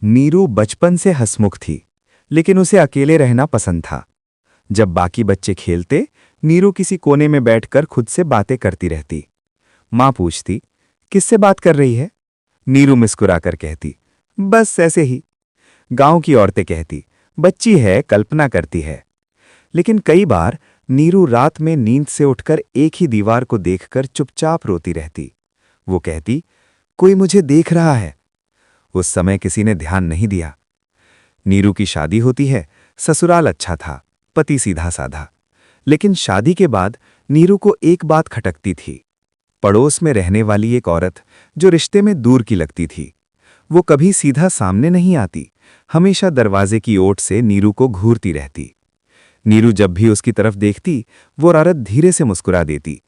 नीरू बचपन से हंसमुख थी, लेकिन उसे अकेले रहना पसंद था। जब बाकी बच्चे खेलते, नीरू किसी कोने में बैठकर खुद से बातें करती रहती। माँ पूछती, किससे बात कर रही है? नीरू मुस्कुराकर कहती, बस ऐसे ही। गांव की औरतें कहती, बच्ची है, कल्पना करती है। लेकिन कई बार नीरू रात में नींद से उठकर एक ही दीवार को देखकर चुपचाप रोती रहती। वो कहती, कोई मुझे देख रहा है। उस समय किसी ने ध्यान नहीं दिया। नीरू की शादी होती है। ससुराल अच्छा था, पति सीधा साधा। लेकिन शादी के बाद नीरू को एक बात खटकती थी। पड़ोस में रहने वाली एक औरत जो रिश्ते में दूर की लगती थी, वो कभी सीधा सामने नहीं आती, हमेशा दरवाजे की ओट से नीरू को घूरती रहती। नीरू जब भी उसकी तरफ देखती, वो औरत धीरे से मुस्कुरा देती,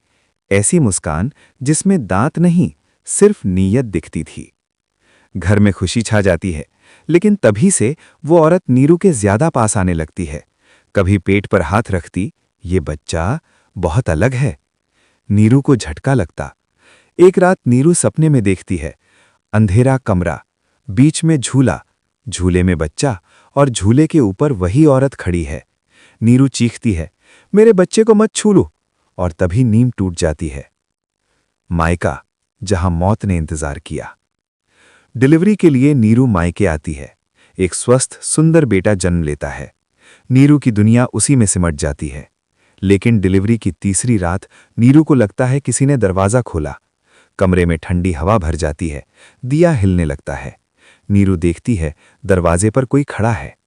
ऐसी मुस्कान जिसमें दांत नहीं, सिर्फ नीयत दिखती थी। घर में खुशी छा जाती है, लेकिन तभी से वो औरत नीरू के ज्यादा पास आने लगती है। कभी पेट पर हाथ रखती, ये बच्चा बहुत अलग है। नीरू को झटका लगता। एक रात नीरू सपने में देखती है, अंधेरा कमरा, बीच में झूला, झूले में बच्चा और झूले के ऊपर वही औरत खड़ी है। नीरू चीखती है, मेरे बच्चे को मत छू लो, और तभी नींद टूट जाती है। मायका, जहां मौत ने इंतजार किया। डिलीवरी के लिए नीरू मायके आती है। एक स्वस्थ सुंदर बेटा जन्म लेता है। नीरू की दुनिया उसी में सिमट जाती है। लेकिन डिलीवरी की तीसरी रात नीरू को लगता है किसी ने दरवाजा खोला। कमरे में ठंडी हवा भर जाती है, दिया हिलने लगता है। नीरू देखती है, दरवाजे पर कोई खड़ा है।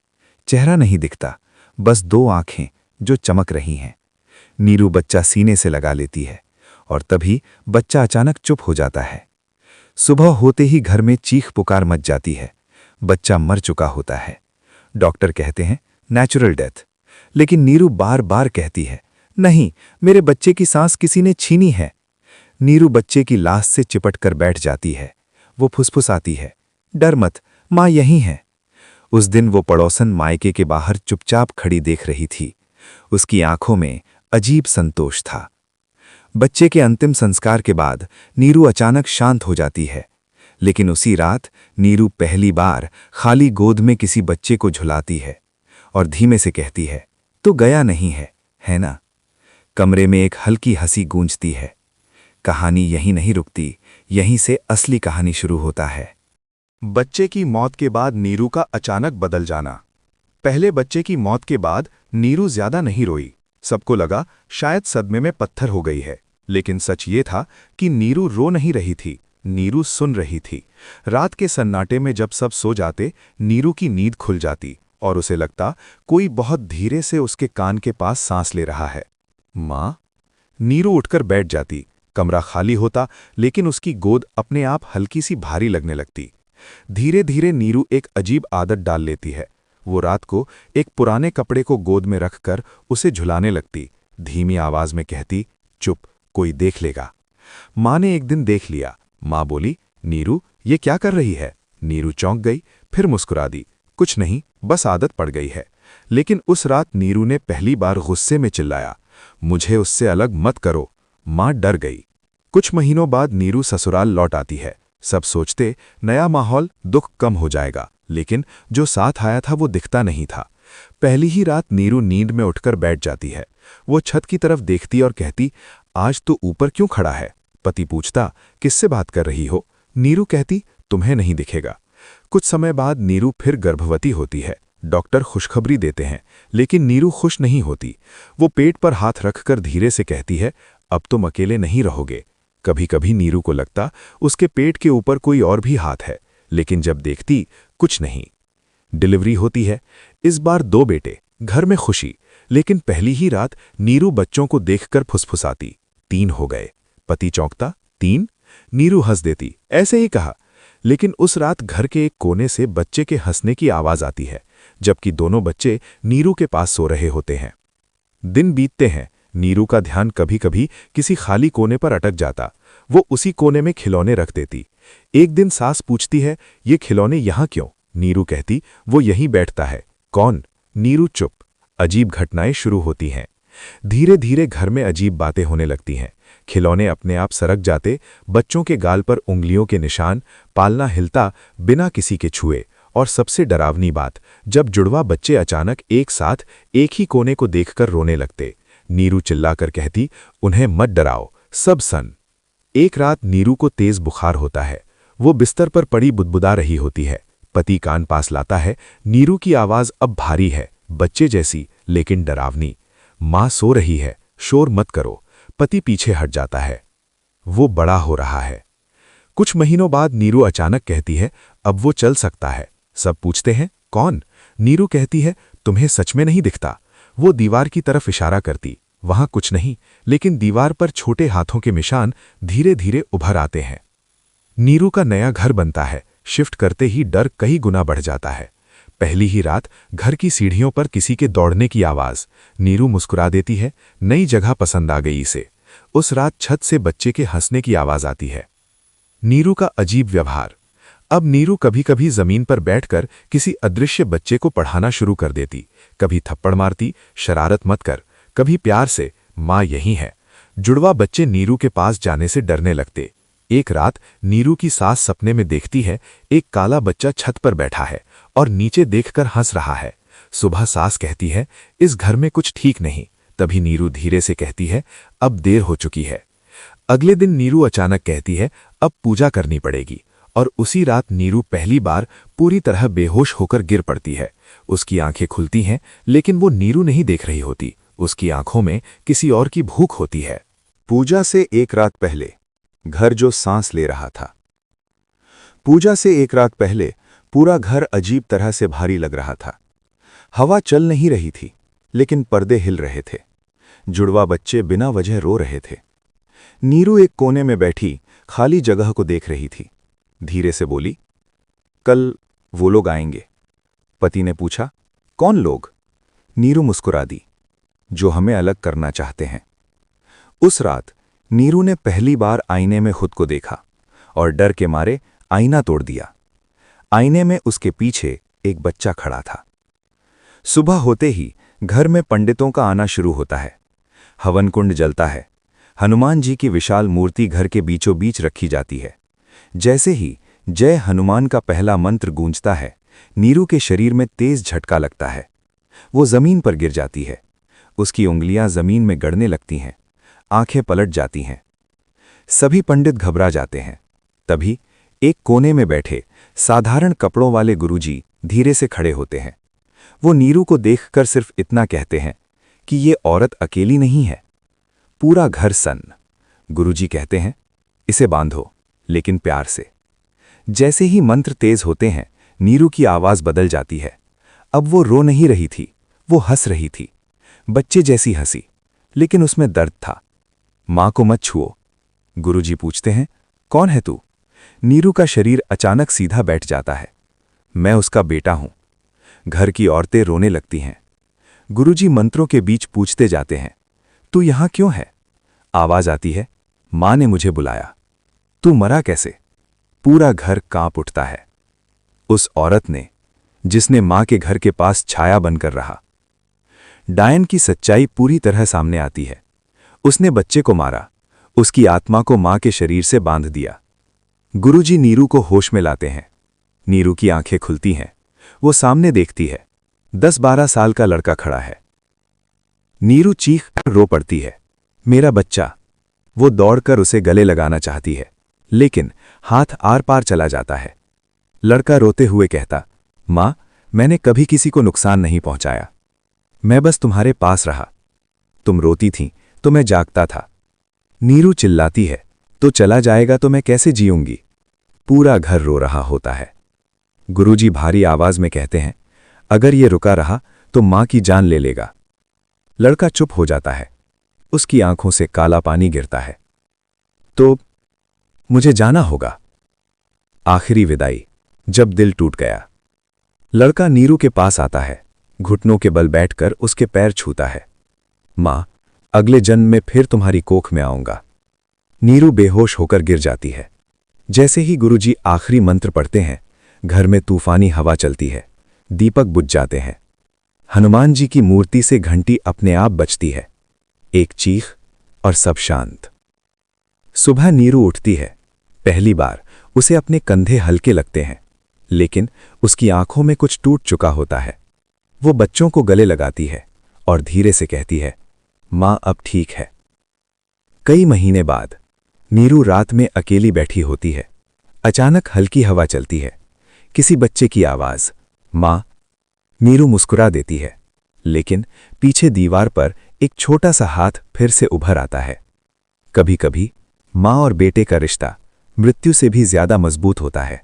चेहरा नहीं दिखता, बस दो आंखें जो चमक रही हैं। नीरू बच्चा सीने से लगा लेती है, और तभी बच्चा अचानक चुप हो जाता है। सुबह होते ही घर में चीख पुकार मच जाती है। बच्चा मर चुका होता है। डॉक्टर कहते हैं नेचुरल डेथ, लेकिन नीरू बार बार कहती है, नहीं, मेरे बच्चे की सांस किसी ने छीनी है। नीरू बच्चे की लाश से चिपटकर बैठ जाती है। वो फुसफुसाती है, डर मत, माँ यहीं है। उस दिन वो पड़ोसन मायके के बाहर चुपचाप खड़ी देख रही थी। उसकी आंखों में अजीब संतोष था। बच्चे के अंतिम संस्कार के बाद नीरू अचानक शांत हो जाती है। लेकिन उसी रात नीरू पहली बार खाली गोद में किसी बच्चे को झुलाती है और धीमे से कहती है, तो गया नहीं है ना? कमरे में एक हल्की हंसी गूंजती है। कहानी यहीं नहीं रुकती, यहीं से असली कहानी शुरू होता है। बच्चे की मौत के बाद नीरू का अचानक बदल जाना। पहले बच्चे की मौत के बाद नीरू ज्यादा नहीं रोई। सबको लगा शायद सदमे में पत्थर हो गई है, लेकिन सच ये था कि नीरू रो नहीं रही थी, नीरू सुन रही थी। रात के सन्नाटे में जब सब सो जाते, नीरू की नींद खुल जाती और उसे लगता कोई बहुत धीरे से उसके कान के पास सांस ले रहा है। माँ? नीरू उठकर बैठ जाती। कमरा खाली होता, लेकिन उसकी गोद अपने आप हल्की सी भारी लगने लगती। धीरे धीरे नीरू एक अजीब आदत डाल लेती है। वो रात को एक पुराने कपड़े को गोद में रखकर उसे झुलाने लगती। धीमी आवाज में कहती, चुप, कोई देख लेगा। माँ ने एक दिन देख लिया। माँ बोली, नीरू, ये क्या कर रही है? नीरू चौंक गई, फिर मुस्कुरा दी, कुछ नहीं, बस आदत पड़ गई है। लेकिन उस रात नीरू ने पहली बार गुस्से में चिल्लाया, मुझे उससे अलग मत करो। माँ डर गई। कुछ महीनों बाद नीरू ससुराल लौट आती है। सब सोचते नया माहौल, दुख कम हो जाएगा, लेकिन जो साथ आया था वो दिखता नहीं था। पहली ही रात नीरू नींद में उठकर बैठ जाती है। वो छत की तरफ देखती और कहती, आज तो ऊपर क्यों खड़ा है? पति पूछता, किससे बात कर रही हो? नीरू कहती, तुम्हें नहीं दिखेगा। कुछ समय बाद नीरू फिर गर्भवती होती है। डॉक्टर खुशखबरी देते हैं, लेकिन नीरू खुश नहीं होती। वो पेट पर हाथ रखकर धीरे से कहती है, अब तुम अकेले नहीं रहोगे। कभी कभी नीरू को लगता उसके पेट के ऊपर कोई और भी हाथ है, लेकिन जब देखती, कुछ नहीं। डिलीवरी होती है। इस बार 2 बेटे, घर में खुशी। लेकिन पहली ही रात नीरू बच्चों को देखकर फुसफुसाती, 3 हो गए। पति चौंकता, 3? नीरू हंस देती, ऐसे ही कहा। लेकिन उस रात घर के एक कोने से बच्चे के हंसने की आवाज आती है, जबकि दोनों बच्चे नीरू के पास सो रहे होते हैं। दिन बीतते हैं। नीरू का ध्यान कभी कभी किसी खाली कोने पर अटक जाता। वो उसी कोने में खिलौने रख देती। एक दिन सास पूछती है, ये खिलौने यहाँ क्यों? नीरू कहती, वो यहीं बैठता है। कौन? नीरू चुप। अजीब घटनाएं शुरू होती हैं। धीरे धीरे घर में अजीब बातें होने लगती हैं। खिलौने अपने आप सरक जाते, बच्चों के गाल पर उंगलियों के निशान, पालना हिलता बिना किसी के छुए, और सबसे डरावनी बात, जब जुड़वा बच्चे अचानक एक साथ एक ही कोने को देखकर रोने लगते। नीरू चिल्लाकर कहती, उन्हें मत डराओ, सब सन। एक रात नीरू को तेज बुखार होता है। वो बिस्तर पर पड़ी बुदबुदा रही होती है। पति कान पास लाता है। नीरू की आवाज अब भारी है, बच्चे जैसी लेकिन डरावनी। माँ सो रही है, शोर मत करो। पति पीछे हट जाता है। वो बड़ा हो रहा है। कुछ महीनों बाद नीरू अचानक कहती है, अब वो चल सकता है। सब पूछते हैं, कौन? नीरू कहती है, तुम्हें सच में नहीं दिखता? वो दीवार की तरफ इशारा करती। वहां कुछ नहीं, लेकिन दीवार पर छोटे हाथों के निशान धीरे धीरे उभर आते हैं। नीरू का नया घर बनता है। शिफ्ट करते ही डर कई गुना बढ़ जाता है। पहली ही रात घर की सीढ़ियों पर किसी के दौड़ने की आवाज। नीरू मुस्कुरा देती है, नई जगह पसंद आ गई इसे। उस रात छत से बच्चे के हंसने की आवाज आती है। नीरू का अजीब व्यवहार। अब नीरू कभी कभी जमीन पर बैठकर किसी अदृश्य बच्चे को पढ़ाना शुरू कर देती। कभी थप्पड़ मारती, शरारत मत कर। कभी प्यार से, माँ यही है। जुड़वा बच्चे नीरू के पास जाने से डरने लगते। एक रात नीरू की सास सपने में देखती है, एक काला बच्चा छत पर बैठा है और नीचे देखकर हंस रहा है। सुबह सास कहती है, इस घर में कुछ ठीक नहीं। तभी नीरू धीरे से कहती है, अब देर हो चुकी है। अगले दिन नीरू अचानक कहती है, अब पूजा करनी पड़ेगी। और उसी रात नीरू पहली बार पूरी तरह बेहोश होकर गिर पड़ती है। उसकी आंखें खुलती हैं, लेकिन वो नीरू नहीं देख रही होती। उसकी आंखों में किसी और की भूख होती है। पूजा से एक रात पहले घर जो सांस ले रहा था। पूजा से एक रात पहले पूरा घर अजीब तरह से भारी लग रहा था। हवा चल नहीं रही थी, लेकिन पर्दे हिल रहे थे। जुड़वा बच्चे बिना वजह रो रहे थे। नीरू एक कोने में बैठी खाली जगह को देख रही थी। धीरे से बोली, कल वो लोग आएंगे। पति ने पूछा, कौन लोग? नीरू मुस्कुरा दी, जो हमें अलग करना चाहते हैं। उस रात नीरू ने पहली बार आईने में खुद को देखा और डर के मारे आईना तोड़ दिया। आईने में उसके पीछे एक बच्चा खड़ा था। सुबह होते ही घर में पंडितों का आना शुरू होता है। हवन कुंड जलता है। हनुमान जी की विशाल मूर्ति घर के बीचों बीच रखी जाती है। जैसे ही जय हनुमान का पहला मंत्र गूंजता है, नीरू के शरीर में तेज झटका लगता है। वो जमीन पर गिर जाती है। उसकी उंगलियां जमीन में गड़ने लगती हैं। आंखें पलट जाती हैं। सभी पंडित घबरा जाते हैं। तभी एक कोने में बैठे साधारण कपड़ों वाले गुरुजी धीरे से खड़े होते हैं। वो नीरू को देखकर सिर्फ इतना कहते हैं कि ये औरत अकेली नहीं है, पूरा घर सन्न। गुरुजी कहते हैं, इसे बांधो, लेकिन प्यार से। जैसे ही मंत्र तेज होते हैं, नीरू की आवाज बदल जाती है। अब वो रो नहीं रही थी, वो हंस रही थी। बच्चे जैसी हंसी, लेकिन उसमें दर्द था। मां को मत छुओ। गुरुजी पूछते हैं, कौन है तू? नीरू का शरीर अचानक सीधा बैठ जाता है। मैं उसका बेटा हूं। घर की औरतें रोने लगती हैं। गुरुजी मंत्रों के बीच पूछते जाते हैं, तू यहां क्यों है? आवाज आती है, मां ने मुझे बुलाया। तू मरा कैसे? पूरा घर कांप उठता है। उस औरत ने, जिसने मां के घर के पास छाया बनकर रहा। डायन की सच्चाई पूरी तरह सामने आती है। उसने बच्चे को मारा, उसकी आत्मा को मां के शरीर से बांध दिया। गुरुजी नीरू को होश में लाते हैं। नीरू की आंखें खुलती हैं। वो सामने देखती है। 10-12 साल का लड़का खड़ा है। नीरू चीख कर रो पड़ती है, मेरा बच्चा। वो दौड़कर उसे गले लगाना चाहती है, लेकिन हाथ आर पार चला जाता है। लड़का रोते हुए कहता, मां, मैंने कभी किसी को नुकसान नहीं पहुंचाया। मैं बस तुम्हारे पास रहा। तुम रोती थीं तो मैं जागता था। नीरू चिल्लाती है, तो चला जाएगा तो मैं कैसे जीऊंगी? पूरा घर रो रहा होता है। गुरुजी भारी आवाज में कहते हैं, अगर ये रुका रहा तो मां की जान ले लेगा। लड़का चुप हो जाता है। उसकी आंखों से काला पानी गिरता है। तो मुझे जाना होगा। आखिरी विदाई, जब दिल टूट गया। लड़का नीरू के पास आता है, घुटनों के बल बैठकर उसके पैर छूता है। मां, अगले जन्म में फिर तुम्हारी कोख में आऊंगा। नीरू बेहोश होकर गिर जाती है। जैसे ही गुरुजी आखिरी मंत्र पढ़ते हैं, घर में तूफानी हवा चलती है। दीपक बुझ जाते हैं। हनुमान जी की मूर्ति से घंटी अपने आप बजती है। एक चीख और सब शांत। सुबह नीरू उठती है। पहली बार उसे अपने कंधे हल्के लगते हैं, लेकिन उसकी आंखों में कुछ टूट चुका होता है। वो बच्चों को गले लगाती है और धीरे से कहती है, माँ अब ठीक है। कई महीने बाद नीरू रात में अकेली बैठी होती है। अचानक हल्की हवा चलती है, किसी बच्चे की आवाज, माँ। नीरू मुस्कुरा देती है, लेकिन पीछे दीवार पर एक छोटा सा हाथ फिर से उभर आता है। कभी कभी माँ और बेटे का रिश्ता मृत्यु से भी ज्यादा मजबूत होता है।